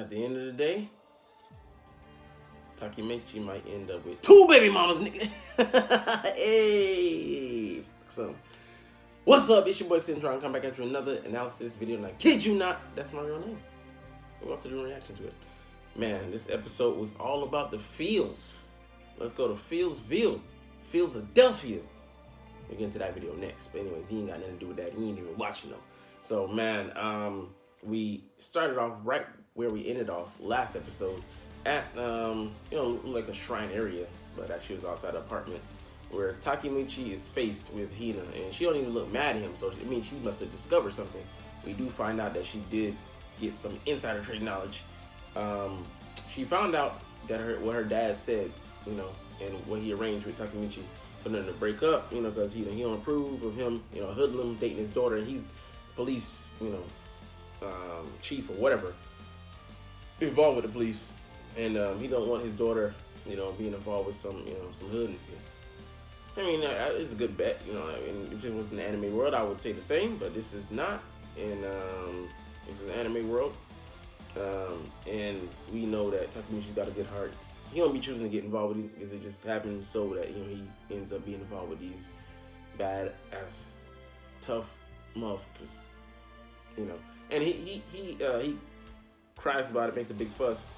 At the end of the day, Takemechi might end up with 2 baby mamas, nigga. Hey, so what's up? It's your boy Cintron. Come back after another analysis video, and I kid you not, that's my real name. We're also doing a reaction to it. Man, this episode was all about the feels. Let's go to Fieldsville, Philadelphia. We'll get into that video next. But anyways, he ain't got nothing to do with that. He ain't even watching though. So man, we started off right where we ended off last episode at like a shrine area, but actually it was outside the apartment where Takemechi is faced with Hina, and she don't even look mad at him. So I mean, she must have discovered something. We do find out that she did get some insider trade knowledge. She found out that what her dad said, and what he arranged with Takemechi for them to break up, because he don't approve of him, hoodlum dating his daughter, and he's police, chief or whatever, involved with the police, and he don't want his daughter, being involved with some hood. I mean, it's a good bet, if it was an anime world, I would say the same, but this is not, and it's an anime world, and we know that Takemechi's got a good heart. He don't be choosing to get involved with it because it just happens so that he ends up being involved with these bad ass tough motherfuckers, and he cries about it, makes a big fuss,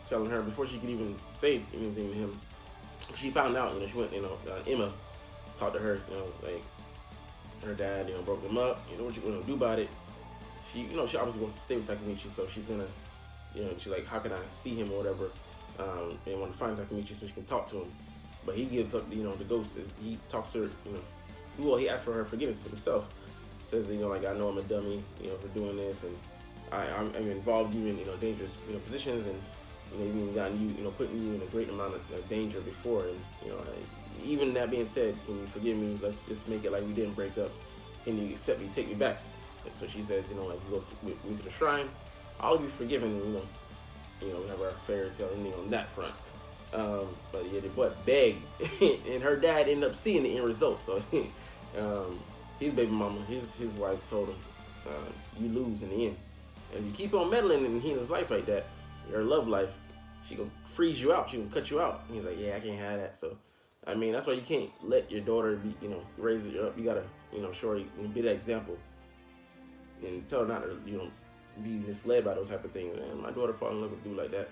telling her before she could even say anything to him. She found out, she went, Emma talked to her, like her dad, broke them up. What you gonna do about it? She obviously wants to stay with Takemechi, so she's gonna, she's like, how can I see him or whatever, and want to find Takemechi so she can talk to him. But he gives up, the ghost. He talks to her, well, he asks for her forgiveness himself. Says, like, I know I'm a dummy, for doing this, and I'm involved you in, dangerous, positions, and, even gotten you, putting you in a great amount of danger before, and, even that being said, can you forgive me? Let's just make it like we didn't break up. Can you accept me, take me back? And so she says, like, you go with me to the shrine, I'll be forgiven, and, we have our fairy tale ending on that front. But yeah, the boy begged, and her dad ended up seeing the end result. So his baby mama, his wife told him, you lose in the end. And if you keep on meddling in Hina's life like that, her love life, she gonna freeze you out, she gonna cut you out. And he's like, yeah, I can't have that. So I mean, that's why you can't let your daughter be, raise her up. You gotta, show her, be that example, and tell her not to, be misled by those type of things. And my daughter fall in love with a dude like that.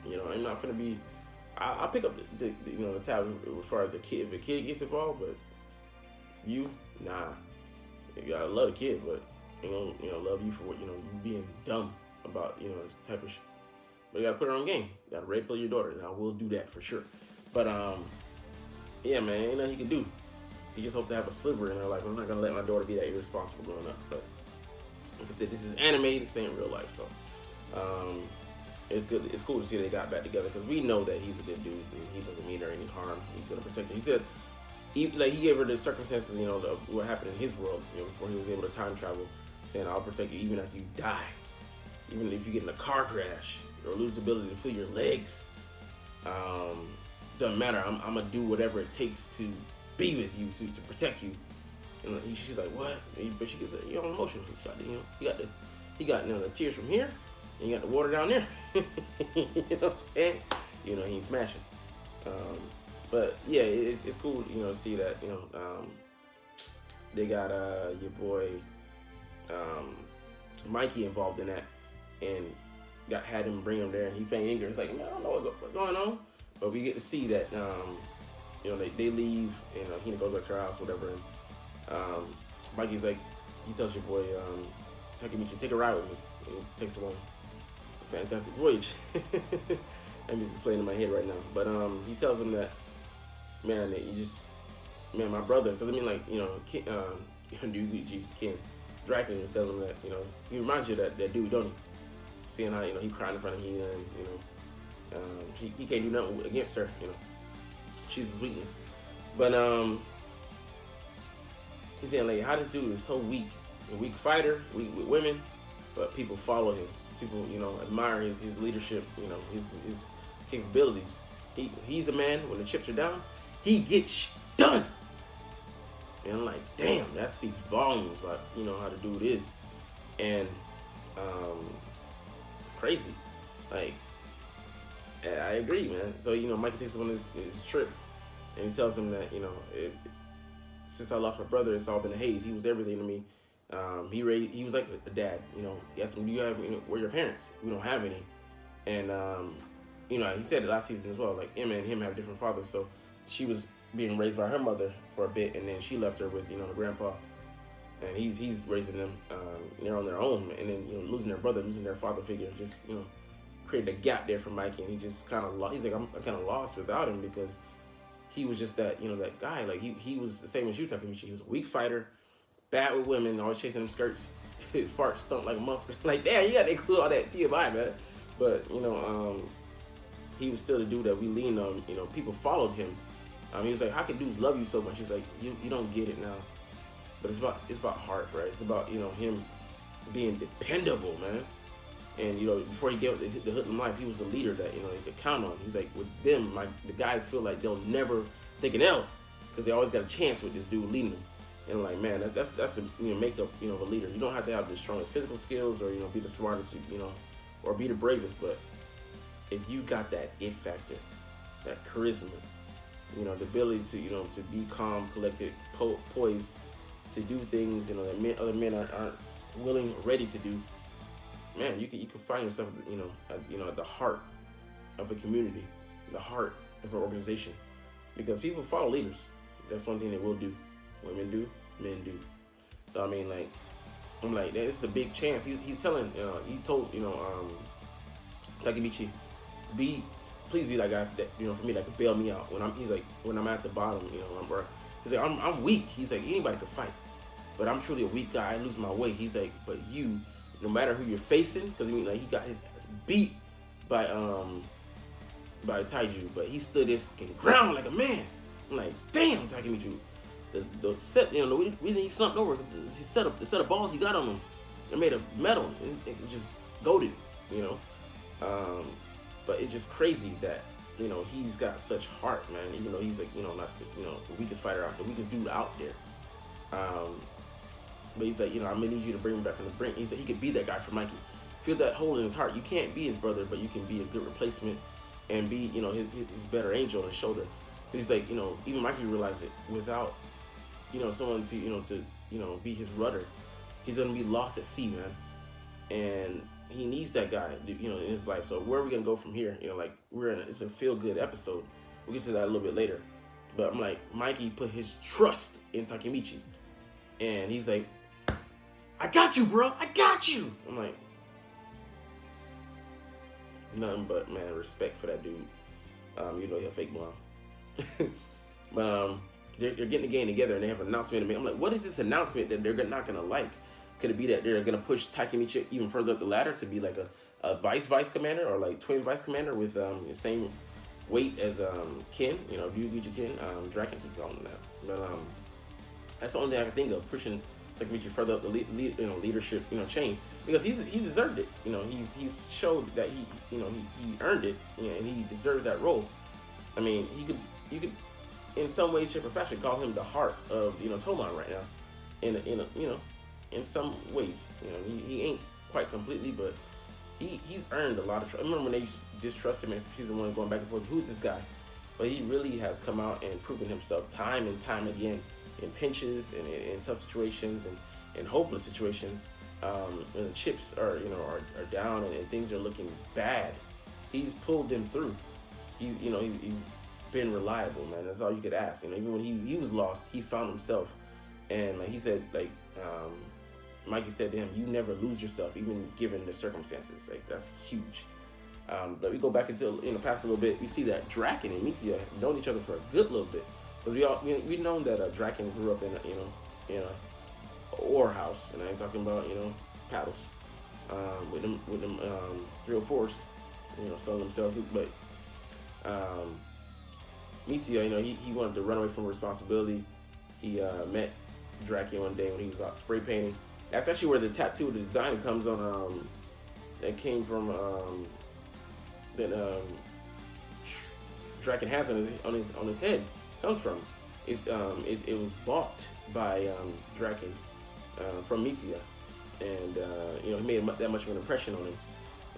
I'm not gonna be. I'll pick up the tab as far as a kid. If a kid gets involved, but nah. You gotta love the kid, but love you for what you being dumb about type of shit. But you gotta put her on game. You gotta rape your daughter, and I will do that for sure. But yeah, man, ain't nothing he can do. He just hope to have a sliver in her life. I'm not gonna let my daughter be that irresponsible growing up. But like I said, this is anime. This ain't real life, so it's good. It's cool to see they got back together, because we know that he's a good dude and he doesn't mean her any harm. He's gonna protect her. He said, he gave her the circumstances, of what happened in his world, before he was able to time travel, saying, I'll protect you even after you die, even if you get in a car crash or lose the ability to feel your legs. Doesn't matter. I'm gonna do whatever it takes to be with you, to protect you. And she's like, what? But she gets emotional. He got the tears from here, and you got the water down there. You know what I'm saying? He's smashing. But yeah, it's cool, to see that, they got your boy Mikey involved in that, and had him bring him there, and he feigned anger. It's like, man, I don't know what's going on. But we get to see that, they leave, and Hina goes back to her house, whatever. And Mikey's like, he tells your boy, Takemechi, take a ride with me. And he takes him on a fantastic voyage. I'm just playing in my head right now. But he tells him that, man, my brother, because I mean, like, Ken Dracula was telling him that, he reminds you of that dude, don't he? Seeing how, he cried in front of Hina, and, he can't do nothing against her, she's his weakness. But he's saying, like, how this dude is so weak, a weak fighter, weak with women, but people follow him. People, admire his leadership, his capabilities. He's a man, when the chips are down, he gets done. And I'm like, damn, that speaks volumes about, how the dude is. and it's crazy. Like, I agree, man. So Mikey takes him on his trip, and he tells him that since I lost my brother, it's all been a haze. He was everything to me. He was like a dad. He asked him, "Do you have where are your parents? We don't have any." And he said it last season as well. Like Emma and him have different fathers, so she was being raised by her mother for a bit, and then she left her with the grandpa, and he's raising them. They're on their own, and then losing their brother, losing their father figure, just created a gap there for Mikey, and he just kind of lost. He's like, I'm kind of lost without him, because he was just that that guy. Like he was the same as you, Takemichi. He was a weak fighter, bad with women, always chasing them skirts. His farts stunk like a muffin. Like, damn, you got to include all that TMI, man. But he was still the dude that we leaned on. People followed him. He was like, how can dudes love you so much? He's like, you don't get it now. But it's about heart, right? It's about him being dependable, man. And before he gave up the hoodlum life, he was the leader that he could count on. He's like, with them, the guys feel like they'll never take an L, because they always got a chance with this dude leading them. And like, man, that's a makeup of a leader. You don't have to have the strongest physical skills, or be the smartest, or be the bravest, but if you got that it factor, that charisma, the ability to to be calm, collected, poised, to do things that other men aren't willing or ready to do, man, you can find yourself at the heart of a community, the heart of an organization, because people follow leaders. That's one thing they will do. Women do, men do. So I mean, like, I'm like, this is a big chance. He's telling, he told Takemichi, please be that guy that for me, that could bail me out when I'm at the bottom. He's like, I'm weak. He's like, anybody could fight, but I'm truly a weak guy. I lose my way. He's like, but you, no matter who you're facing, because he got his ass beat by Taiju, but he stood his fucking ground like a man. I'm like, damn, Takemichi. The set, the reason he slumped over, because he set up the set of balls he got on him, they made of metal, and it was just goated, but it's just crazy that he's got such heart, man. Even though he's like not the weakest fighter out, the weakest dude out there. But he's like, I'm gonna need you to bring him back from the brink. He said he could be that guy for Mikey. Feel that hole in his heart. You can't be his brother, but you can be a good replacement and be his better angel on his shoulder. He's like, even Mikey realized it. Without someone to be his rudder, he's gonna be lost at sea, man. And he needs that guy, in his life. So where are we gonna go from here? Like, it's a feel good episode. We'll get to that a little bit later. But I'm like, Mikey put his trust in Takemichi, and he's like, I got you, bro. I got you. I'm like, nothing but, man, respect for that dude. He's a fake mom. But they're getting the game together, and they have an announcement to make. I'm like, what is this announcement that they're not gonna like? Could it be that they're gonna push Takemichi even further up the ladder to be like a vice commander, or like twin vice commander with the same weight as Ken? Ryuguchi Ken, Draken, keep calling him that. But that's the only thing I can think of, pushing Takemichi further up the leadership chain, because he deserved it. He's showed that he earned it, and he deserves that role. I mean, you could in some way, shape, or fashion call him the heart of Toman right now. In some ways, he ain't quite completely, but he's earned a lot of trust. I remember when they used to distrust him in season 1, going back and forth, who's this guy? But he really has come out and proven himself time and time again, in pinches and in tough situations and hopeless situations. When the chips are down and things are looking bad, he's pulled them through. He's been reliable, man. That's all you could ask. Even when he was lost, he found himself. And like he said, Mikey said to him, you never lose yourself, even given the circumstances. Like, that's huge. But we go back into past a little bit. We see that Draken and Mitsuya have known each other for a good little bit, because we known that Draken grew up in a ore house, and I ain't talking about paddles with them 304s, selling themselves. But Mitsuya, he wanted to run away from responsibility. He met Draken one day when he was out spray painting. That's actually where the tattoo, the design comes on. That came from that Draken has on his head. Comes from. It was bought by Draken from Mitsuya, and you know, he made that much of an impression on him.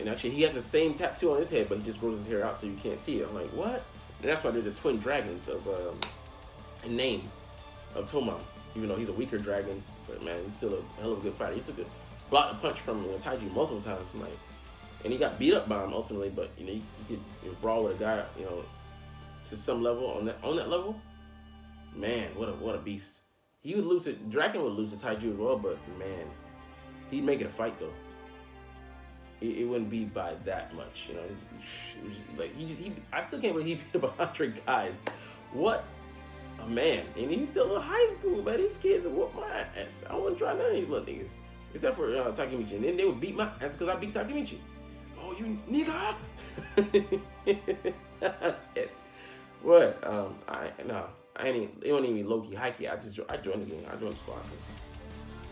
And actually, he has the same tattoo on his head, but he just grows his hair out so you can't see it. I'm like, what? And that's why they're the twin dragons of in name of Toman. Even though he's a weaker dragon, but man, he's still a hell of a good fighter. He took a blocked a punch from Taiju multiple times. I'm like, and he got beat up by him ultimately, but you know, he could brawl with a guy, you know, to some level on that level. Man, what a beast. He would lose it. Draken would lose to Taiju as well, but man, he'd make it a fight though. It wouldn't be by that much, you know. It was like I still can't believe he beat up 100 guys. What a man! And he's still in high school, but these kids will whoop my ass. I wouldn't try none of these little niggas, except for Takemichi. And then they would beat my ass because I beat Takemichi. Oh, you nigga! What? I ain't. It wasn't even low key, high key. I joined the game. I joined the squad.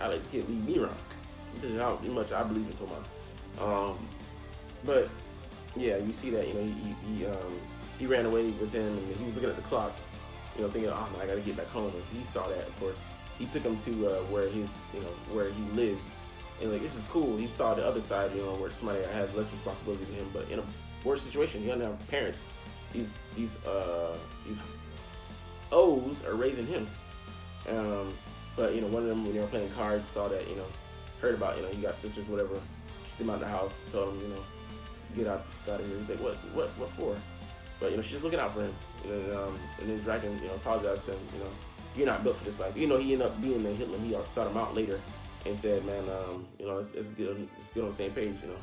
I let this kid lead me around. This is how much I believe in Toman. But yeah, you see that, you know, he ran away with him, and he was looking at the clock, you know, thinking, oh man, I gotta get back home. And he saw that, of course. He took him to where he lives, and like, this is cool. He saw the other side, you know, where somebody has less responsibility than him, but in a worse situation. He doesn't have parents. These O's are raising him. But you know, one of them, when they were playing cards, saw that, you know, heard about, you know, he got sisters, whatever. Kicked him out of the house, told him, you know, get out of here. He's like, what for? But you know, she's just looking out for him. And then Draken, you know, apologized to him. You know, you're not built for this life. You know, he ended up being a Hitler. He sought him out later and said, man, you know, let's get on the same page. You know,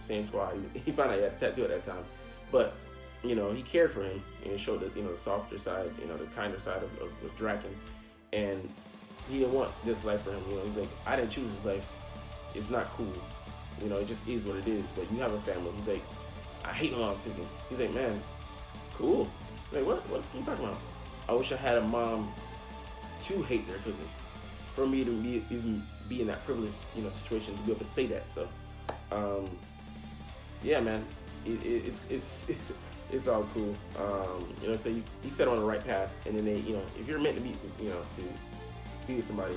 same squad. He found out he had a tattoo at that time, but you know, he cared for him and showed the, you know, the softer side, you know, the kinder side of Draken, and he didn't want this life for him. You know, he's like, I didn't choose this life. It's not cool. You know, it just is what it is. But you have a family. He's like, I hate my mom's cooking. He's like, man, cool. Like, what are you talking about? I wish I had a mom to hate their cooking, for me to even be in that privileged, you know, situation to be able to say that. So, yeah, man, it's all cool. You know, so he set on the right path, and then they, you know, if you're meant to be, you know, to be with somebody,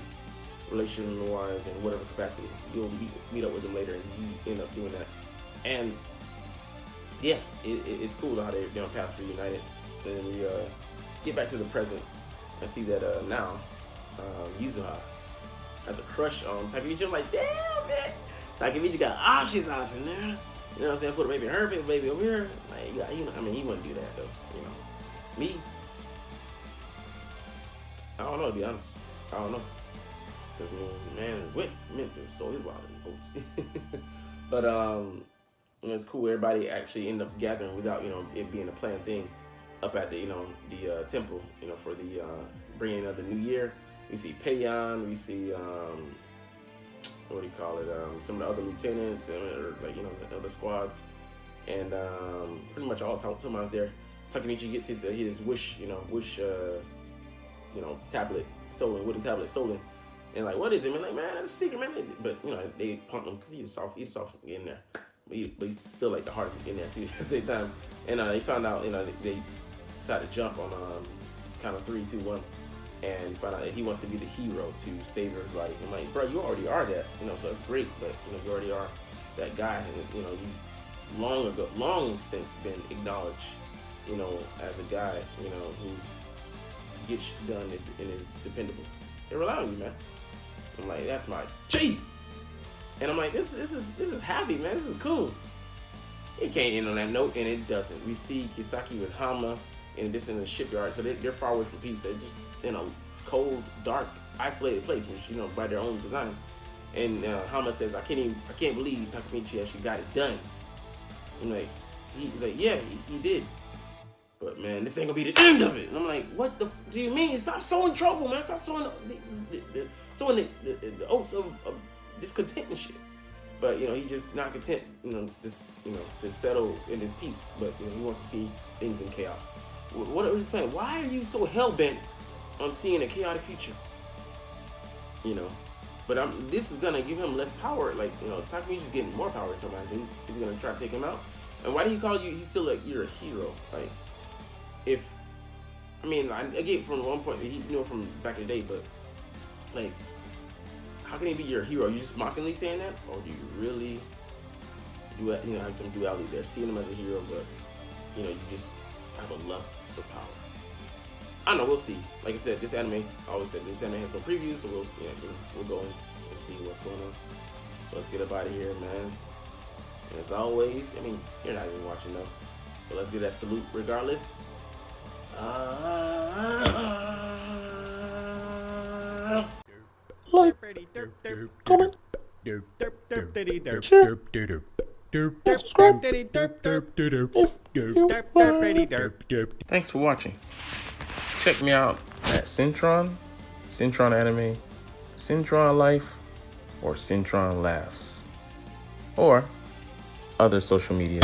relational-wise and whatever capacity, you'll meet up with them later, and you end up doing that. And yeah, it's cool how they're on paths reunited. And then we get back to the present and see that now Yuzuha has a crush on Takemichi. I'm like, damn, man, Takemichi got options, man. You know what I'm saying? Put a baby in her, put a baby over here. Like, you know, I mean, he wouldn't do that though. You know, me, I don't know, to be honest. I don't know. Because, man, went to sold his wild oats. But, you know, it's cool. Everybody actually ended up gathering without, you know, it being a planned thing up at the, you know, the temple, you know, for the bringing of the new year. We see Peion, we see, what do you call it, some of the other lieutenants, or like, you know, the other squads. And pretty much all Toman's there. Takemichi gets his wish, you know, tablet stolen, wooden tablet stolen. And like, what is it? Man, like, man, that's a secret, man. But you know, they pump him because he's soft getting there. But he's still like the hardest getting there too at the same time. And they found out, you know, they decided to jump on count of 3, 2, 1, and found out that he wants to be the hero to save everybody. I'm like, bro, you already are that, you know, so that's great. But you know, you already are that guy, and you know, you long since been acknowledged, you know, as a guy, you know, who's gets done and is dependable. They rely on you, man. I'm like, that's my G. And I'm like, this is happy, man. This is cool. It can't end on that note, and it doesn't. We see Kisaki with Hama, and this in the shipyard, so they're far away from peace. They're just in a cold, dark, isolated place, which, you know, by their own design. And Hama says, I can't believe Takemichi actually got it done. I'm like, he's like, yeah, he did. But man, this ain't gonna be the end of it. And I'm like, what the do you mean? Stop sowing trouble, man. Stop sowing the oats of discontent and shit. But you know, he's just not content, you know, just, you know, to settle in his peace. But you know, he wants to see things in chaos. What are his plans? Why are you so hell bent on seeing a chaotic future? You know, but this is gonna give him less power. Like, you know, Takemichi's getting more power sometimes. So he's gonna try to take him out. And why do he call you? He's still like, you're a hero. Like, if, I mean, I get from one point, he knew it from back in the day, but like, how can he be your hero? Are you just mockingly saying that, or do you really have some duality there, seeing him as a hero, but you just have a lust for power? I don't know. We'll see. Like I said, this anime, I always said this anime has no previews, so we'll go and we'll see what's going on. So let's get up out of here, man. And as always, I mean, you're not even watching though, but let's get that salute regardless. Like, comment, share, and subscribe if you like. Thanks for watching. Check me out at Cintron Anime, Cintron Life, or Cintron Laughs, or other social media.